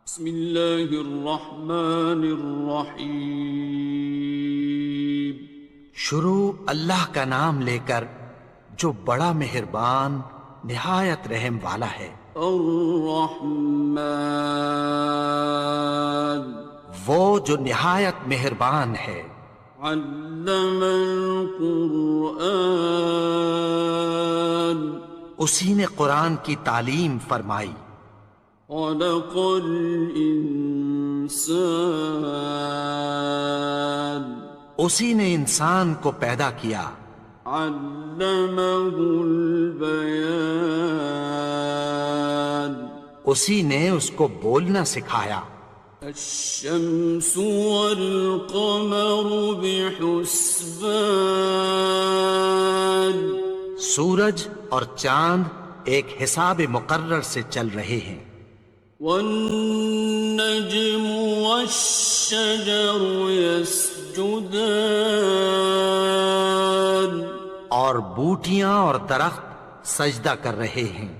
بسم اللہ الرحمن الرحیم۔ شروع اللہ کا نام لے کر جو بڑا مہربان نہایت رحم والا ہے۔ الرحمن، وہ جو نہایت مہربان ہے۔ علم القرآن، اسی نے قرآن کی تعلیم فرمائی۔ خلق الانسان، اسی نے انسان کو پیدا کیا۔ علمہ البیان، اسی نے اس کو بولنا سکھایا۔ الشمس والقمر بحسبان، سورج اور چاند ایک حساب مقرر سے چل رہے ہیں۔ والنجم والشجر يسجدان، اور بوٹیاں اور درخت سجدہ کر رہے ہیں۔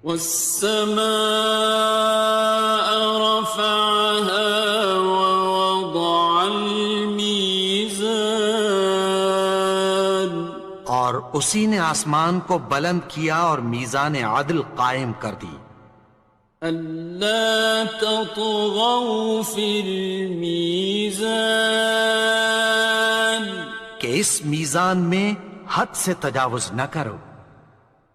والسماء رفعها ووضع الميزان، اور اسی نے آسمان کو بلند کیا اور میزان عدل قائم کر دی۔ ألا تطغوا في الميزان، کہ اس میزان میں حد سے تجاوز نہ کرو۔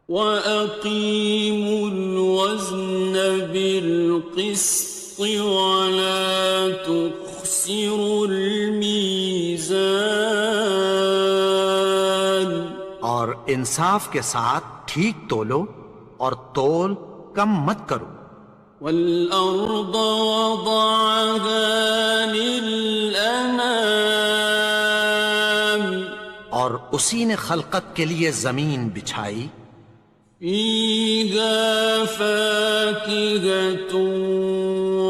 وَأَقِيمُوا الْوَزْنَ بِالْقِسْطِ وَلَا تُخْسِرُوا الْمِيزَانَ، اور انصاف کے ساتھ ٹھیک تولو اور تول کم مت کرو۔ وَالْأَرْضَ وَضَعَهَا لِلْأَنَامِ، اور اسی نے خلقت کے لیے زمین بچھائی۔ فِيهَا فَاكِهَةٌ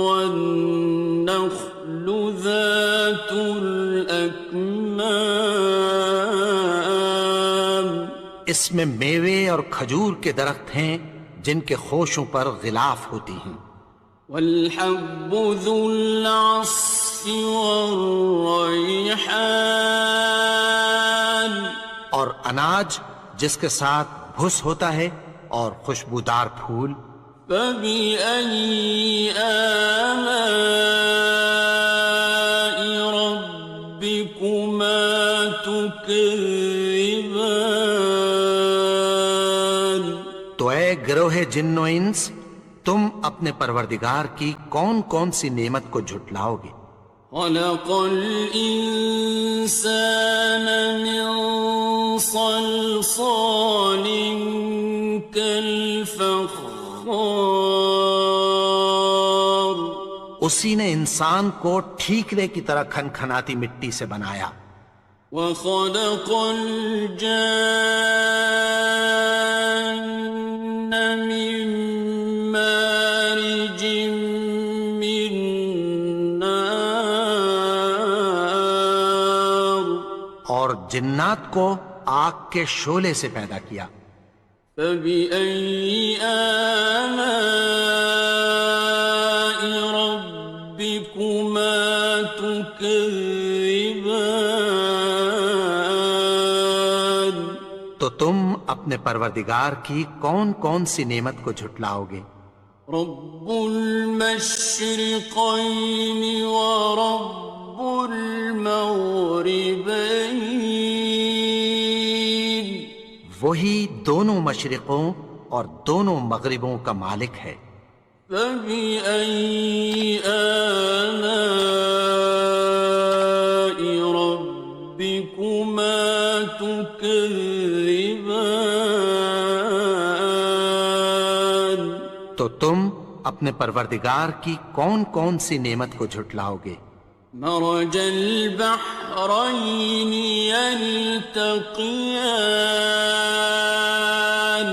وَالنَّخْلُ ذَاتُ الْأَكْمَامِ، اس میں میوے اور کھجور کے درخت ہیں جن کے خوشوں پر غلاف ہوتی ہیں۔ وَالْحَبُّ ذُو الْعَصْفِ وَالرَّيْحَانِ، اور اناج جس کے ساتھ بھس ہوتا ہے اور خوشبودار پھول۔ فَبِأَيِّ آلَاءِ رَبِّكُمَا تُكَذِّبَانِ، تو اے گروہ جن و انس، تم اپنے پروردگار کی کون کون سی نعمت کو جھٹلاؤ گے؟ خَلَقَ الْإِنسَانَ مِنْ صَلْصَالٍ كَالْفَخَّارِ، اسی نے انسان کو ٹھیکرے کی طرح کھنکھناتی مٹی سے بنایا۔ وَخَلَقَ الْجَانَّ مِن مَّارِجٍ مِّن نَّارٍ، اور جنات کو آگ کے شعلے سے پیدا کیا۔ فَبِأَيِّ آلَاءِ رَبِّكُمَا تُكَذِّبَانِ، تو تم اپنے پروردگار کی کون کون سی نعمت کو جھٹلاؤ گے؟ رب المشرقين ورب المغربين، وہی دونوں مشرقوں اور دونوں مغربوں کا مالک ہے۔ فبأي آلاء ربكما تكذبان، تو تم اپنے پروردگار کی کون کون سی نعمت کو جھٹلاؤ گے؟ مرج البحرين يلتقيان،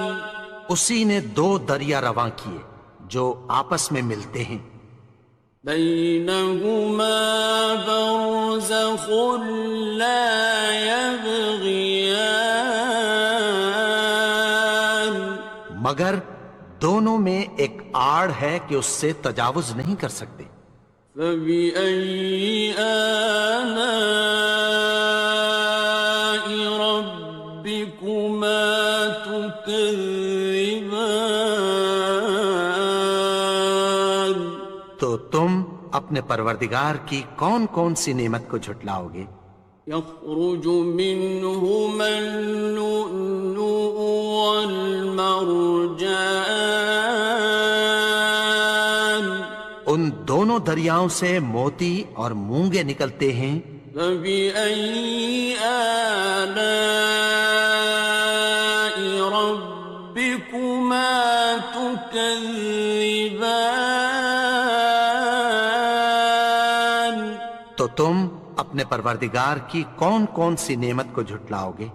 اسی نے دو دریا رواں کیے جو آپس میں ملتے ہیں۔ بينهما برزخ لا يبغيان، مگر دونوں میں ایک آڑ ہے کہ اس سے تجاوز نہیں کر سکتے۔ فبأي آلاء ربكما تكذبان؟ تو تم اپنے پروردگار کی کون کون سی نعمت کو جھٹلاؤ گے؟ يخرج منهما اللؤلؤ والمرجان ان دونوں دریاؤں سے موتی اور مونگے نکلتے ہیں۔ فبأي آلاء ربكما تكذبان؟ تو تم اپنے پروردگار کی کون کون سی نعمت کو جھٹلاؤ گے؟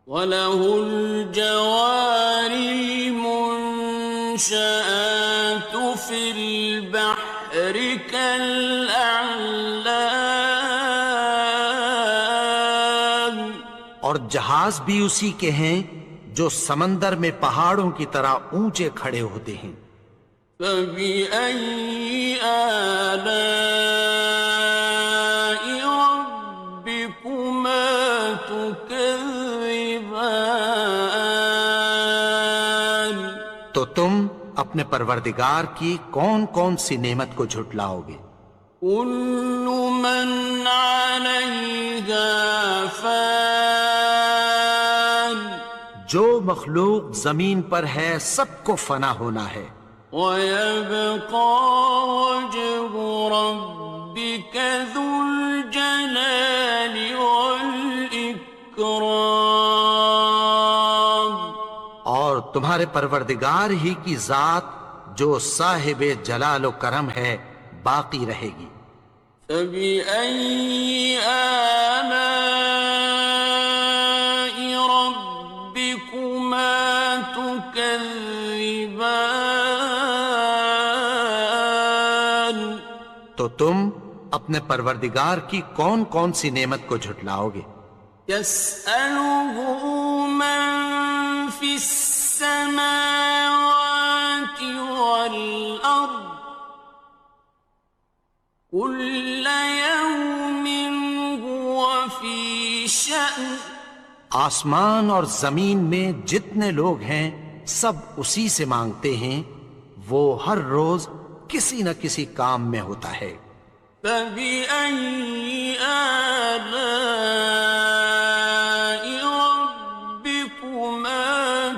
وَلَهُ الْجَوَارِ الْمُنشَآتُ فِي الْبَحْرِ كَالْأَعْلَامِ، اور جہاز بھی اسی کے ہیں جو سمندر میں پہاڑوں کی طرح اونچے کھڑے ہوتے ہیں۔ فَبِأَيِّ آلَاءِ رَبِّكُمَا تُكَذِّبَانِ؟ تو تم اپنے پروردگار کی کون کون سی نعمت کو جھٹلاؤ گے؟ كُلُّ مَنْ عَلَيْهَا فَانٍ، جو مخلوق زمین پر ہے سب کو فنا ہونا ہے۔ وَيَبْقَى وَجْهُ رَبِّكَ ذُو الْجَلَالِ وَالْإِكْرَامِ، اور تمہارے پروردگار ہی کی ذات جو صاحب جلال و کرم ہے باقی رہے گی۔ فَبِأَيِّ آلَاءِ رَبِّكُمَا تُكَذِّبَانِ؟ تو تم اپنے پروردگار کی کون کون سی نعمت کو جھٹلاؤ گے؟ يَسْأَلُهُ مَن فِي السَّمَاوَاتِ وَالْأَرْضِ كُلَّ يَوْمٍ هُوَ فِي شَأْنٍ، آسمان اور زمین میں جتنے لوگ ہیں سب اسی سے مانگتے ہیں، وہ ہر روز کسی نہ کسی کام میں ہوتا ہے۔ فَبِأَيِّ آلَاءِ رَبِّكُمَا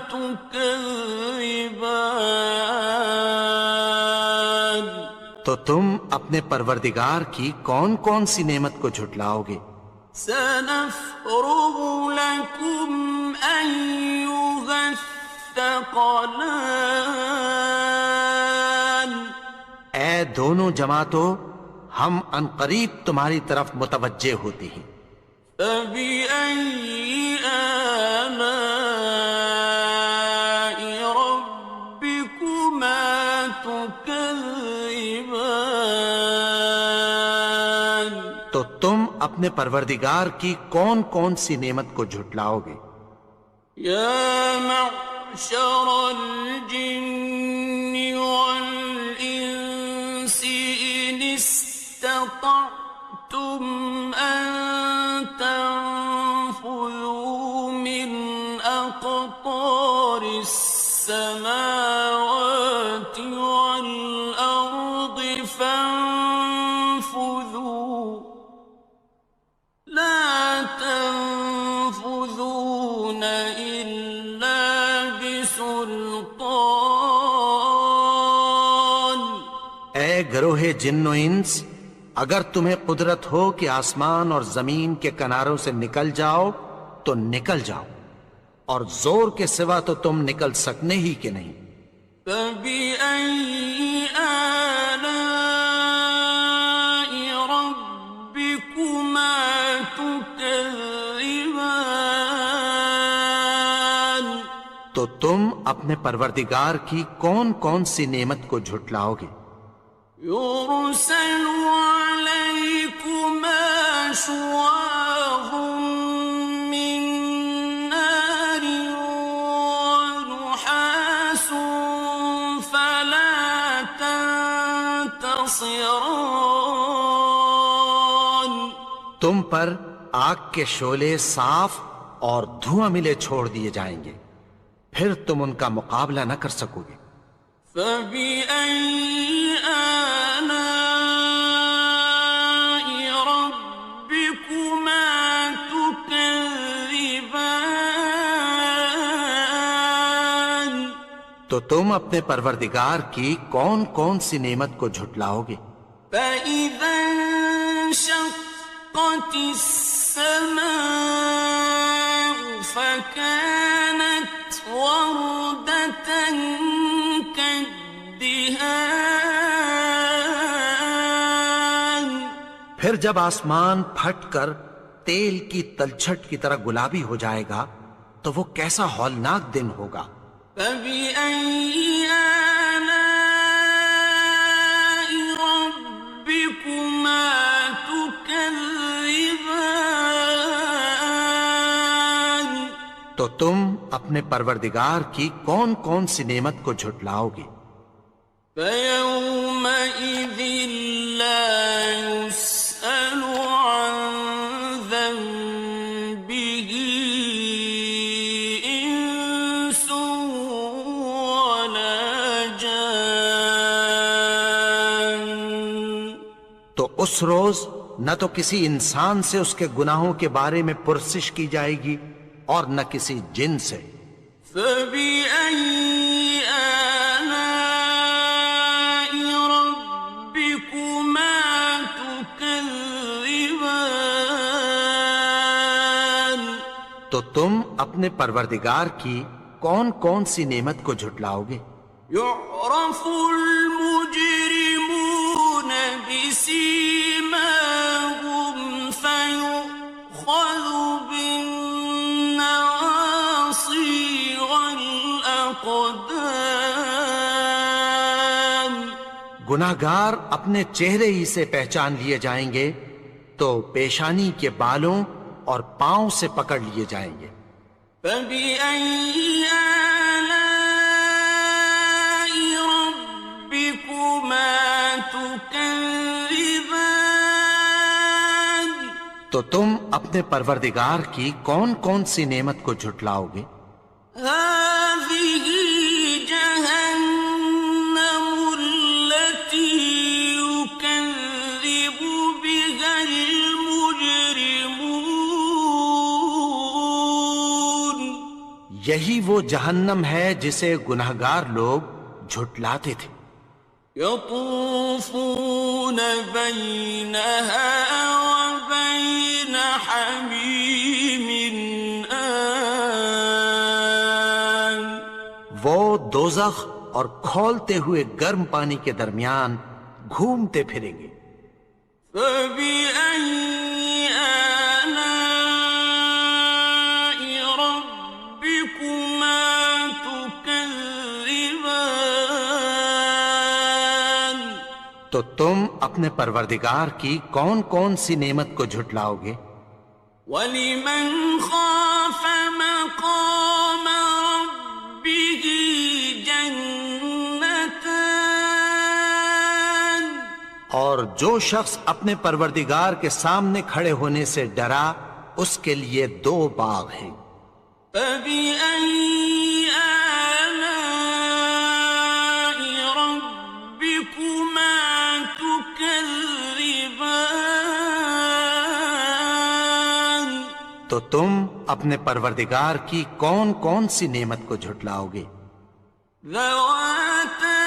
تُكَذِّبَانِ؟ تو تم اپنے پروردگار کی کون کون سی نعمت کو جھٹلاؤ گے؟ سَنَفْرُغُ لَكُمْ أَيُّهَ الثَّقَلَانِ، اے دونوں جماعتوں، ہم عنقریب تمہاری طرف متوجہ ہوتے ہیں۔ فَبِأَيِّ آلَاءِ رَبِّكُمَا تُكَذِّبَانِ؟ تو تم اپنے پروردگار کی کون کون سی نعمت کو جھٹلاؤ گے؟ يَا مَعْشَرَ الْجِنِّ وَالْإِنسِ إِنِ اسْتَطَعْتُمْ أَن تَنفُذُوا مِنْ أَقْطَارِ السَّمَاوَاتِ وَالْأَرْضِ فَانفُذُوا لَا تَنفُذُونَ إِلَّا بِسُلْطَانٍ۔ اے گروہ جن و انس، اگر تمہیں قدرت ہو کہ آسمان اور زمین کے کناروں سے نکل جاؤ تو نکل جاؤ، اور زور کے سوا تو تم نکل سکنے ہی کہ نہیں۔ فَبِأَيِّ آلَاءِ رَبِّكُمَا تُكَذِّبَانِ؟ تو تم اپنے پروردگار کی کون کون سی نعمت کو جھٹلاؤ گے؟ يُرْسَلُ عَلَيْكُمَا شُوَاظٌ مِّن نَّارٍ وَنُحَاسٌ ينتصران تم پر آگ کے شعلے صاف اور دھواں ملے چھوڑ دیے جائیں گے، پھر تم ان کا مقابلہ نہ کر سکو گے۔ فبأي آلاء ربكما تكذبان تو تم اپنے پروردگار کی کون کون سی نعمت کو جھٹلاؤ گے؟ فإذا انشقت السماء فكانت وردة كالدهان پھر جب آسمان پھٹ کر تیل کی تلچھٹ کی طرح گلابی ہو جائے گا تو وہ کیسا ہولناک دن ہوگا۔ فبأي آلاء ربكما تكذبان تو تم اپنے پروردگار کی کون کون سی نعمت کو جھٹلاؤ گے؟ فيومئذ لا يسأل عن ذنبه إنس ولا جان تو اس روز نہ تو کسی انسان سے اس کے گناہوں کے بارے میں پرسش کی جائے گی اور نہ کسی جن سے۔ فبأي آلاء ربكما تكذبان تو تم اپنے پروردگار کی کون کون سی نعمت کو جھٹلاؤ گے؟ يعرف المجرمون بسيماهم فيؤخذ بالنواصي والأقدام گناہگار اپنے چہرے ہی سے پہچان لیے جائیں گے تو پیشانی کے بالوں اور پاؤں سے پکڑ لیے جائیں گے۔ فبأي آلاء ربكما تكذبان تو تم اپنے پروردگار کی کون کون سی نعمت کو جھٹلاؤ گے؟ هذه جهنم التي يكذب بها المجرمون یہی وہ جہنم ہے جسے گناہگار لوگ جھٹلاتے تھے۔ يطوفون بينها وبين حميم آن وہ دوزخ اور کھولتے ہوئے گرم پانی کے درمیان گھومتے پھریں گے۔ فبأي آلاء ربكما تكذبان تو تم اپنے پروردگار کی کون کون سی نعمت کو جھٹلاؤ گے؟ وَلِمَنْ خَافَ مَقَامَ رَبِّهِ جَنَّتَانِ اور جو شخص اپنے پروردگار کے سامنے کھڑے ہونے سے ڈرا اس کے لیے دو باغ ہیں۔ فَبِأَيِّ آلَاءِ رَبِّكُمَا تُكَذِّبَانِ تو تم اپنے پروردگار کی کون کون سی نعمت کو جھٹلاؤ گے؟ ذَوَاتَا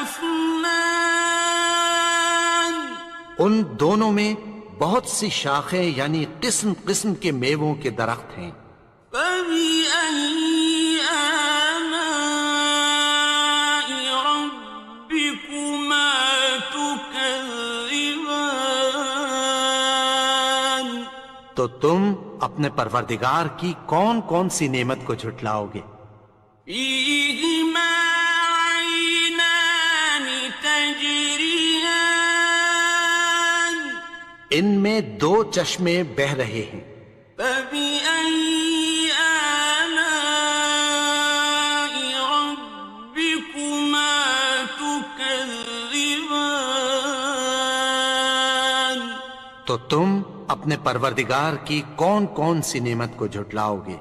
أَفْنَانٍ ان دونوں میں بہت سی شاخیں یعنی قسم قسم کے میووں کے درخت ہیں۔ فَبِأَيِّ آلَاءِ رَبِّكُمَا تُكَذِّبَانِ تو تم اپنے پروردگار کی کون کون سی نعمت کو جھٹلاؤ گے؟ فِيهِمَا عَيْنَانِ تَجْرِيَانِ ان میں دو چشمے بہہ رہے ہیں۔ فَبِأَيِّ آلَاءِ رَبِّكُمَا تُكَذِّبَانِ تو تم اپنے پروردگار کی کون کون سی نعمت کو جھٹلاؤ گے؟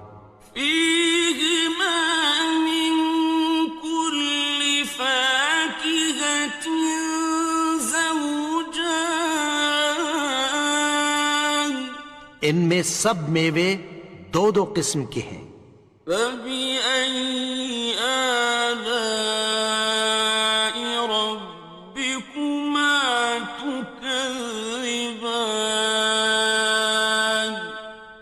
فيهما من كل فاكهة زوجان ان میں سب میوے دو دو قسم کے ہیں۔ فبأي آلاء ربكما تكذبان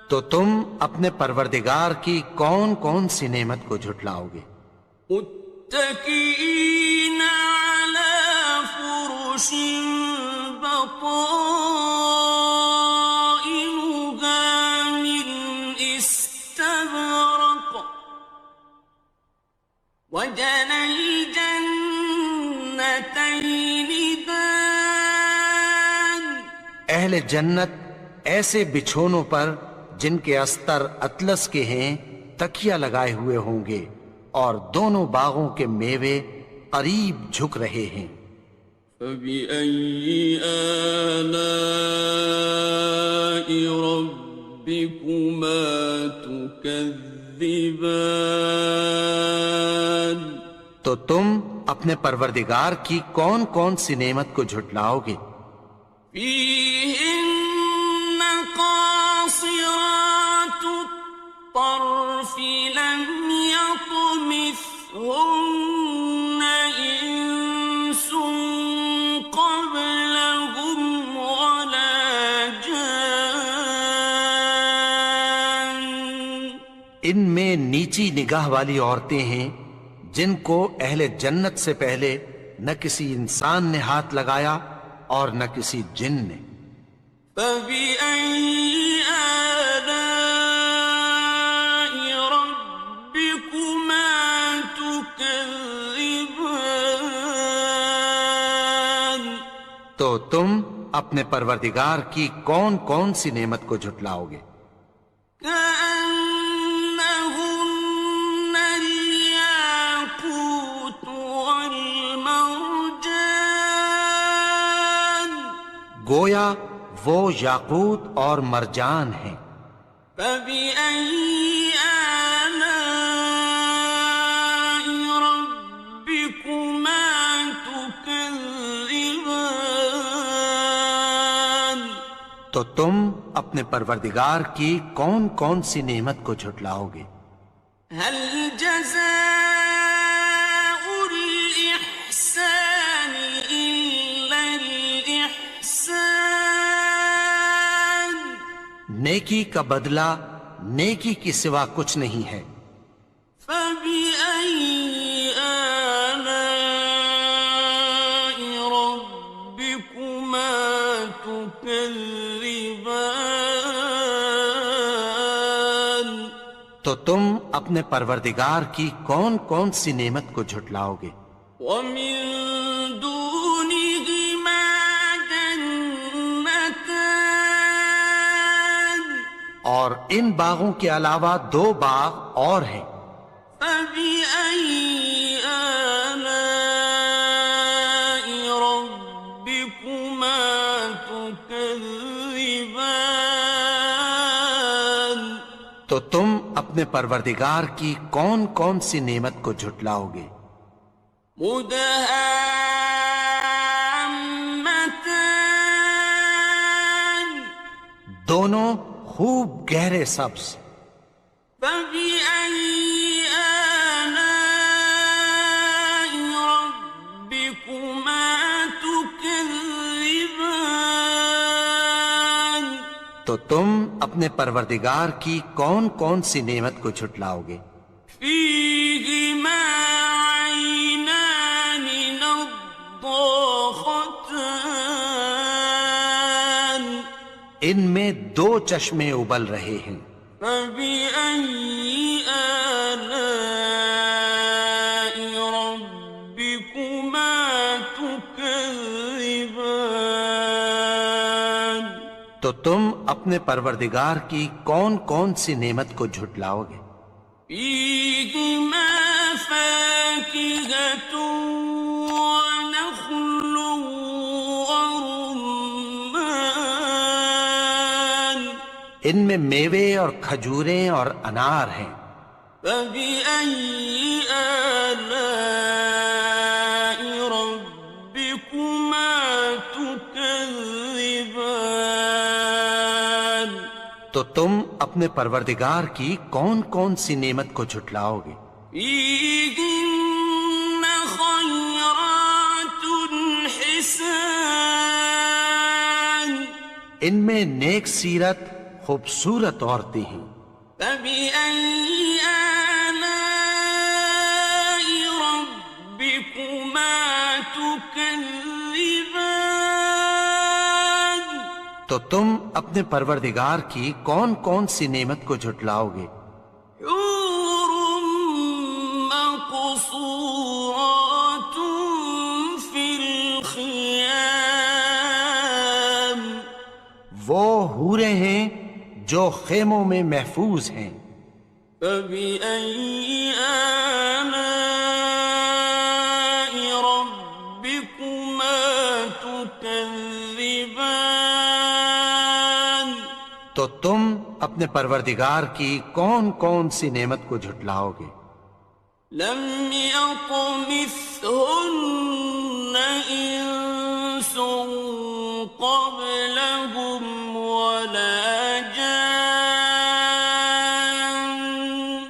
تو تم اپنے پروردگار کی کون کون سی نعمت کو جھٹلاؤ گے؟ متكئين على فرش بطائنها من استبرق وجنى الجنتين دان اہل جنت ایسے بچھونوں پر جن کے استر اطلس کے ہیں تکیہ لگائے ہوئے ہوں گے، اور دونوں باغوں کے میوے قریب جھک رہے ہیں۔ فبأي آلاء ربكما تكذبان تو تم اپنے پروردگار کی کون کون سی نعمت کو جھٹلاؤ گے؟ فيهن قاصرات الطرف لم يطمثهن إنس قبلهم ولا جان ان میں نیچی نگاہ والی عورتیں ہیں جن کو اہل جنت سے پہلے نہ کسی انسان نے ہاتھ لگایا اور نہ کسی جن نے۔ فبأي آلاء ربكما تكذبان تو تم اپنے پروردگار کی کون کون سی نعمت کو جھٹلاؤ گے؟ كأنهن الياقوت والمرجان گویا وہ یاقوت اور مرجان ہیں۔ فبأي آلاء ربكما تكذبان تو تم اپنے پروردگار کی کون کون سی نعمت کو جھٹلاؤ گے؟ هل جزاء الإحسان إلا الإحسان نیکی کا بدلہ نیکی کی سوا کچھ نہیں ہے۔ فبأي آلاء ربكما تكذبان تو تم اپنے پروردگار کی کون کون سی نعمت کو جھٹلاؤ گے؟ ومن دونهما جنتان اور ان باغوں کے علاوہ دو باغ اور ہیں۔ فبأي آلاء ربكما تكذبان تو تم اپنے پروردگار کی کون کون سی نعمت کو جھٹلاؤ گے؟ مدهامتان دونوں خوب گہرے سبز۔ فبأي آلاء ربكما تكذبان تو تم اپنے پروردگار کی کون کون سی نعمت کو جھٹلاؤ گے؟ فيهما عينان نضاختان ان میں دو چشمے ابل رہے ہیں۔ فبأي آلاء ربكما تكذبان تو تم اپنے پروردگار کی کون کون سی نعمت کو جھٹلاؤ گے؟ فيهما فاكهة ونخل ورمان ان میں میوے اور کھجوریں اور انار ہیں۔ فبأي آلاء ربكما تكذبان؟ تو تم اپنے پروردگار کی کون کون سی نعمت کو جھٹلاؤ گے؟ فيهن خيرات حسان، ان میں نیک سیرت خوبصورت عورتیں ہیں۔ فبأي آلاء ربكما تكذبان؟ تو تم اپنے پروردگار کی کون کون سی نعمت کو جھٹلاؤ گے؟ حور مقصورات في الخيام، وہ حوریں ہیں جو خیموں میں محفوظ ہیں۔ فبأي آلاء ربكما تكذبان؟ تو تم اپنے پروردگار کی کون کون سی نعمت کو جھٹلاؤ گے؟ لم يطمثهن إنس قبلهم ولا جان،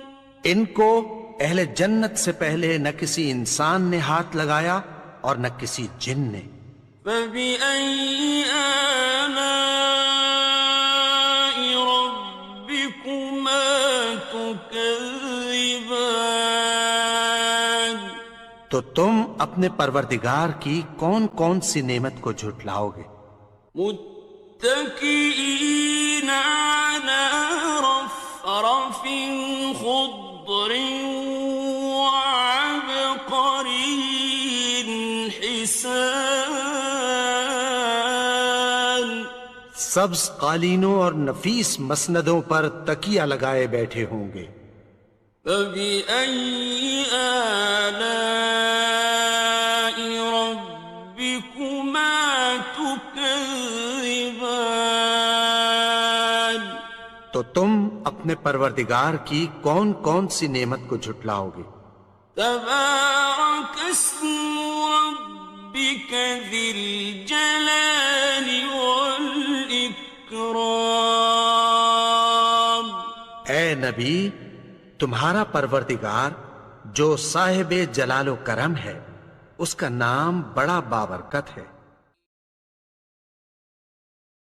ان کو اہل جنت سے پہلے نہ کسی انسان نے ہاتھ لگایا اور نہ کسی جن نے۔ فبأي آلاء ربكما تكذبان؟ تو تم اپنے پروردگار کی کون کون سی نعمت کو جھٹلاؤ گے؟ متكئين على رفرف خضر وعبقري حسان، سبز قالینوں اور نفیس مسندوں پر تکیہ لگائے بیٹھے ہوں گے۔ فبأي آلاء ربكما تكذبان؟ تو تم اپنے پروردگار کی کون کون سی نعمت کو جھٹلاؤ گے؟ تبارك اسم ربك ذي الجلال والإكرام۔ اے نبی، تمہارا پروردگار جو صاحب جلال و کرم ہے، اس کا نام بڑا بابرکت ہے۔